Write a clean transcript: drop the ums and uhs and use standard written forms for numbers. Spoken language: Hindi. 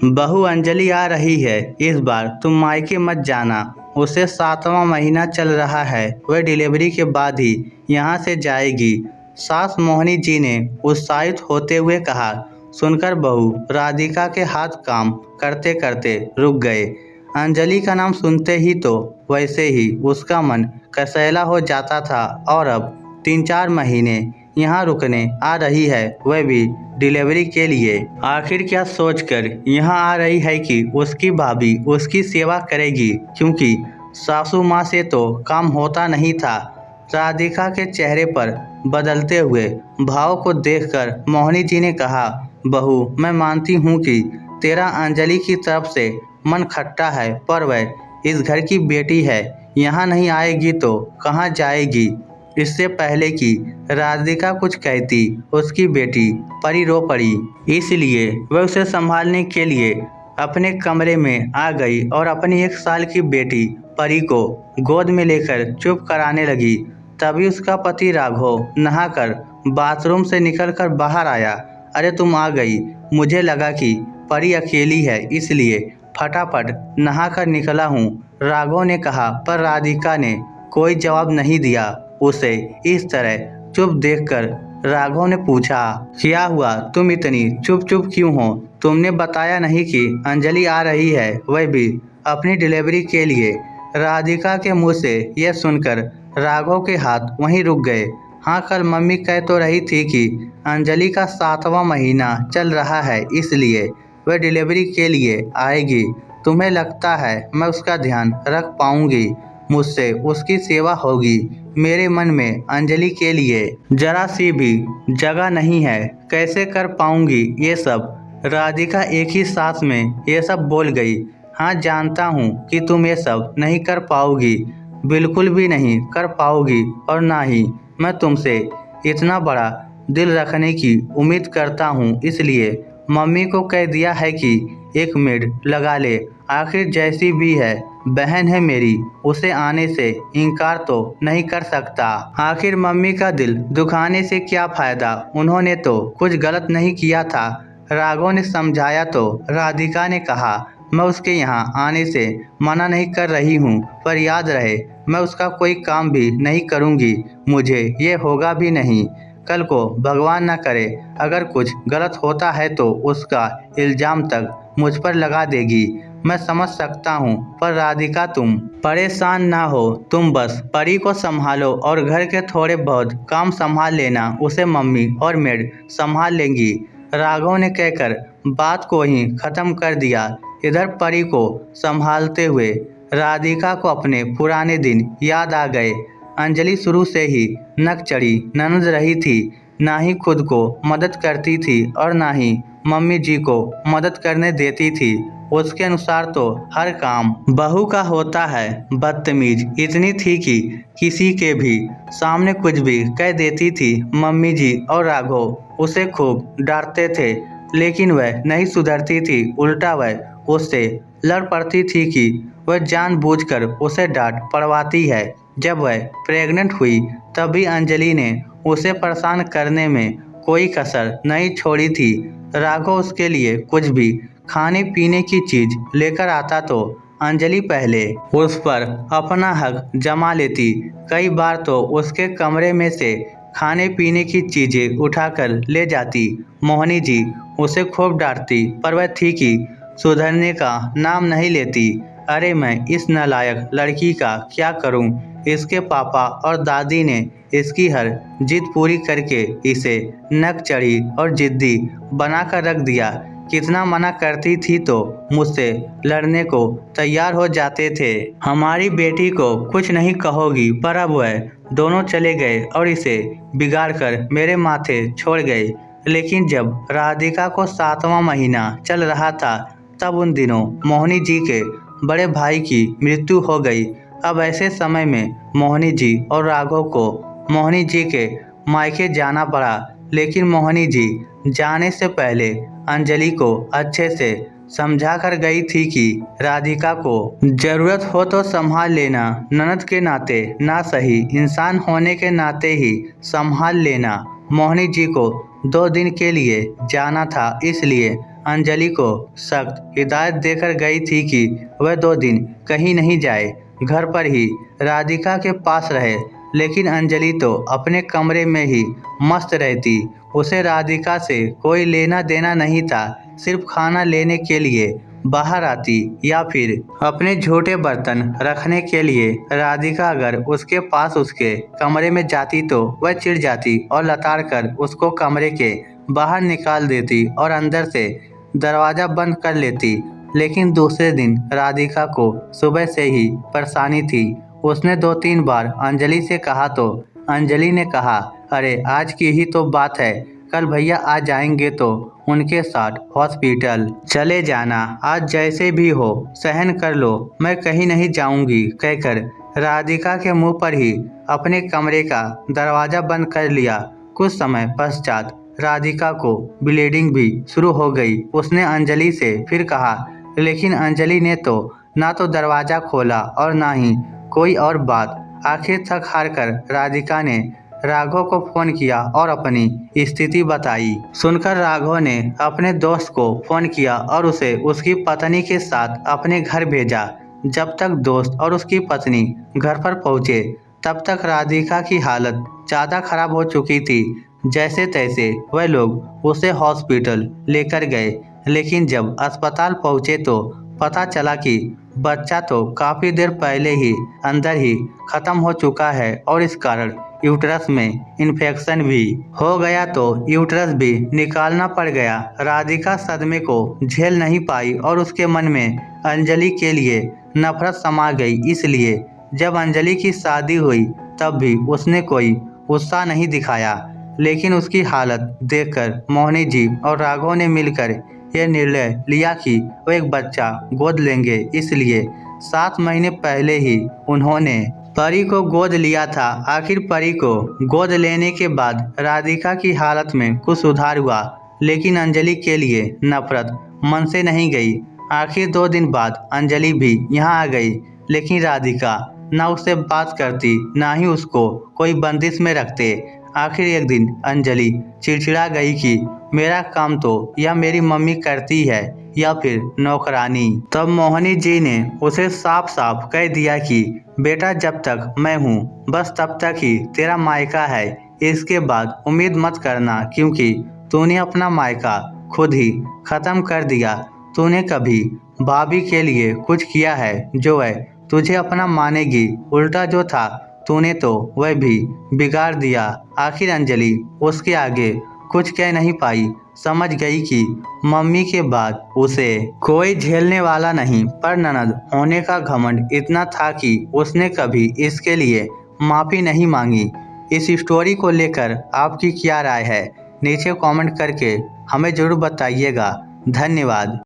बहू अंजलि आ रही है, इस बार तुम मायके मत जाना। उसे 7वां महीना चल रहा है, वह डिलीवरी के बाद ही यहाँ से जाएगी। सास मोहिनी जी ने उत्साहित होते हुए कहा। सुनकर बहू राधिका के हाथ काम करते करते रुक गए। अंजलि का नाम सुनते ही तो वैसे ही उसका मन कसैला हो जाता था और अब 3-4 महीने यहाँ रुकने आ रही है, वह भी डिलीवरी के लिए। आखिर क्या सोचकर यहाँ आ रही है कि उसकी भाभी उसकी सेवा करेगी, क्योंकि सासू माँ से तो काम होता नहीं था। राधिका के चेहरे पर बदलते हुए भाव को देखकर मोहिनी जी ने कहा, बहू मैं मानती हूँ कि तेरा अंजलि की तरफ से मन खट्टा है, पर वह इस घर की बेटी है, यहाँ नहीं आएगी तो कहाँ जाएगी। इससे पहले कि राधिका कुछ कहती, उसकी बेटी परी रो पड़ी। इसलिए वह उसे संभालने के लिए अपने कमरे में आ गई और अपनी 1 साल की बेटी परी को गोद में लेकर चुप कराने लगी। तभी उसका पति राघव नहाकर बाथरूम से निकलकर बाहर आया। अरे तुम आ गई, मुझे लगा कि परी अकेली है, इसलिए फटाफट नहाकर निकला हूँ, राघव ने कहा। पर राधिका ने कोई जवाब नहीं दिया। उसे इस तरह चुप देखकर राघव ने पूछा, क्या हुआ, तुम इतनी चुप चुप क्यों हो? तुमने बताया नहीं कि अंजलि आ रही है, वह भी अपनी डिलीवरी के लिए। राधिका के मुंह से यह सुनकर राघव के हाथ वहीं रुक गए। हाँ, कल मम्मी कह तो रही थी कि अंजलि का 7वां महीना चल रहा है, इसलिए वह डिलीवरी के लिए आएगी। तुम्हें लगता है मैं उसका ध्यान रख पाऊंगी? मुझसे उसकी सेवा होगी। मेरे मन में अंजलि के लिए जरा सी भी जगह नहीं है, कैसे कर पाऊंगी ये सब? राधिका एक ही सांस में ये सब बोल गई। हाँ, जानता हूँ कि तुम ये सब नहीं कर पाओगी, बिल्कुल भी नहीं कर पाओगी, और ना ही मैं तुमसे इतना बड़ा दिल रखने की उम्मीद करता हूँ, इसलिए मम्मी को कह दिया है कि एक मेड लगा ले। आखिर जैसी भी है बहन है मेरी, उसे आने से इनकार तो नहीं कर सकता। आखिर मम्मी का दिल दुखाने से क्या फायदा, उन्होंने तो कुछ गलत नहीं किया था। राघव ने समझाया तो राधिका ने कहा, मैं उसके यहाँ आने से मना नहीं कर रही हूँ, पर याद रहे मैं उसका कोई काम भी नहीं करूँगी, मुझे ये होगा भी नहीं। कल को भगवान न करे अगर कुछ गलत होता है तो उसका इल्ज़ाम तक मुझ पर लगा देगी। मैं समझ सकता हूँ, पर राधिका तुम परेशान ना हो, तुम बस परी को संभालो और घर के थोड़े बहुत काम संभाल लेना, उसे मम्मी और मेड संभाल लेंगी। राघव ने कहकर बात को ही खत्म कर दिया। इधर परी को संभालते हुए राधिका को अपने पुराने दिन याद आ गए। अंजलि शुरू से ही नकचढ़ी ननद रही थी, ना ही खुद को मदद करती थी और ना ही मम्मी जी को मदद करने देती थी। उसके अनुसार तो हर काम बहू का होता है। बदतमीज इतनी थी कि किसी के भी सामने कुछ भी कह देती थी। मम्मी जी और राघव उसे खूब डांटते थे, लेकिन वह नहीं सुधरती थी। उल्टा वह उससे लड़ पड़ती थी कि वह जानबूझकर उसे डांट पड़वाती है। जब वह प्रेग्नेंट हुई तभी अंजलि ने उसे परेशान करने में कोई कसर नहीं छोड़ी थी। राघव उसके लिए कुछ भी खाने पीने की चीज लेकर आता तो अंजलि पहले उस पर अपना हक जमा लेती। कई बार तो उसके कमरे में से खाने पीने की चीजें उठाकर ले जाती। मोहिनी जी उसे खूब डांटती, पर वह थी कि सुधरने का नाम नहीं लेती। अरे मैं इस नालायक लड़की का क्या करूं? इसके पापा और दादी ने इसकी हर जिद पूरी करके इसे नकचढ़ी और जिद्दी बनाकर रख दिया। कितना मना करती थी तो मुझसे लड़ने को तैयार हो जाते थे। हमारी बेटी को कुछ नहीं कहोगी, पर अब वह दोनों चले गए और इसे बिगाड़ कर मेरे माथे छोड़ गए। लेकिन जब राधिका को 7वां महीना चल रहा था तब उन दिनों मोहिनी जी के बड़े भाई की मृत्यु हो गई। अब ऐसे समय में मोहिनी जी और राघव को मोहिनी जी के मायके जाना पड़ा। लेकिन मोहिनी जी जाने से पहले अंजलि को अच्छे से समझा कर गई थी कि राधिका को जरूरत हो तो संभाल लेना, ननद के नाते ना सही इंसान होने के नाते ही संभाल लेना। मोहिनी जी को 2 दिन के लिए जाना था, इसलिए अंजलि को सख्त हिदायत देकर गई थी कि वह 2 दिन कहीं नहीं जाए, घर पर ही राधिका के पास रहे। लेकिन अंजलि तो अपने कमरे में ही मस्त रहती। उसे राधिका से कोई लेना देना नहीं था। सिर्फ खाना लेने के लिए बाहर आती या फिर अपने झूठे बर्तन रखने के लिए। राधिका अगर उसके पास उसके कमरे में जाती तो वह चिढ़ जाती और लताड़ कर उसको कमरे के बाहर निकाल देती और अंदर से दरवाज़ा बंद कर लेती। लेकिन दूसरे दिन राधिका को सुबह से ही परेशानी थी। उसने 2-3 बार अंजलि से कहा तो अंजलि ने कहा, अरे आज की ही तो बात है, कल भैया आ जाएंगे तो उनके साथ हॉस्पिटल चले जाना। आज जैसे भी हो सहन कर लो, मैं कहीं नहीं जाऊंगी कहकर राधिका के मुंह पर ही अपने कमरे का दरवाज़ा बंद कर लिया। कुछ समय पश्चात राधिका को ब्लीडिंग भी शुरू हो गई। उसने अंजलि से फिर कहा, लेकिन अंजलि ने तो ना तो दरवाज़ा खोला और ना ही कोई और बात। आखिर थक हार कर राधिका ने राघव को फ़ोन किया और अपनी स्थिति बताई। सुनकर राघव ने अपने दोस्त को फ़ोन किया और उसे उसकी पत्नी के साथ अपने घर भेजा। जब तक दोस्त और उसकी पत्नी घर पर पहुंचे तब तक राधिका की हालत ज़्यादा खराब हो चुकी थी। जैसे तैसे वह लोग उसे हॉस्पिटल लेकर गए। लेकिन जब अस्पताल पहुंचे तो पता चला कि बच्चा तो काफ़ी देर पहले ही अंदर ही ख़त्म हो चुका है और इस कारण यूट्रस में इन्फेक्शन भी हो गया तो यूट्रस भी निकालना पड़ गया। राधिका सदमे को झेल नहीं पाई और उसके मन में अंजलि के लिए नफरत समा गई। इसलिए जब अंजलि की शादी हुई तब भी उसने कोई उत्साह नहीं दिखाया। लेकिन उसकी हालत देखकर मोहिनी जी और राघव ने मिलकर यह निर्णय लिया कि वो एक बच्चा गोद लेंगे। इसलिए 7 महीने पहले ही उन्होंने परी को गोद लिया था। आखिर परी को गोद लेने के बाद राधिका की हालत में कुछ सुधार हुआ, लेकिन अंजलि के लिए नफरत मन से नहीं गई। आखिर 2 दिन बाद अंजलि भी यहाँ आ गई, लेकिन राधिका ना उससे बात करती ना ही उसको कोई बंदिश में रखते। आखिर एक दिन अंजलि चिड़चिड़ा गई कि मेरा काम तो या मेरी मम्मी करती है या फिर नौकरानी। तब मोहिनी जी ने उसे साफ साफ कह दिया कि बेटा जब तक मैं हूँ बस तब तक ही तेरा मायका है, इसके बाद उम्मीद मत करना, क्योंकि तूने अपना मायका खुद ही ख़त्म कर दिया। तूने कभी भाभी के लिए कुछ किया है जो वह तुझे अपना मानेगी? उल्टा जो था तूने तो वह भी बिगाड़ दिया। आखिर अंजलि उसके आगे कुछ कह नहीं पाई। समझ गई कि मम्मी के बाद उसे कोई झेलने वाला नहीं, पर ननद होने का घमंड इतना था कि उसने कभी इसके लिए माफ़ी नहीं मांगी। इस स्टोरी को लेकर आपकी क्या राय है? नीचे कमेंट करके हमें ज़रूर बताइएगा। धन्यवाद।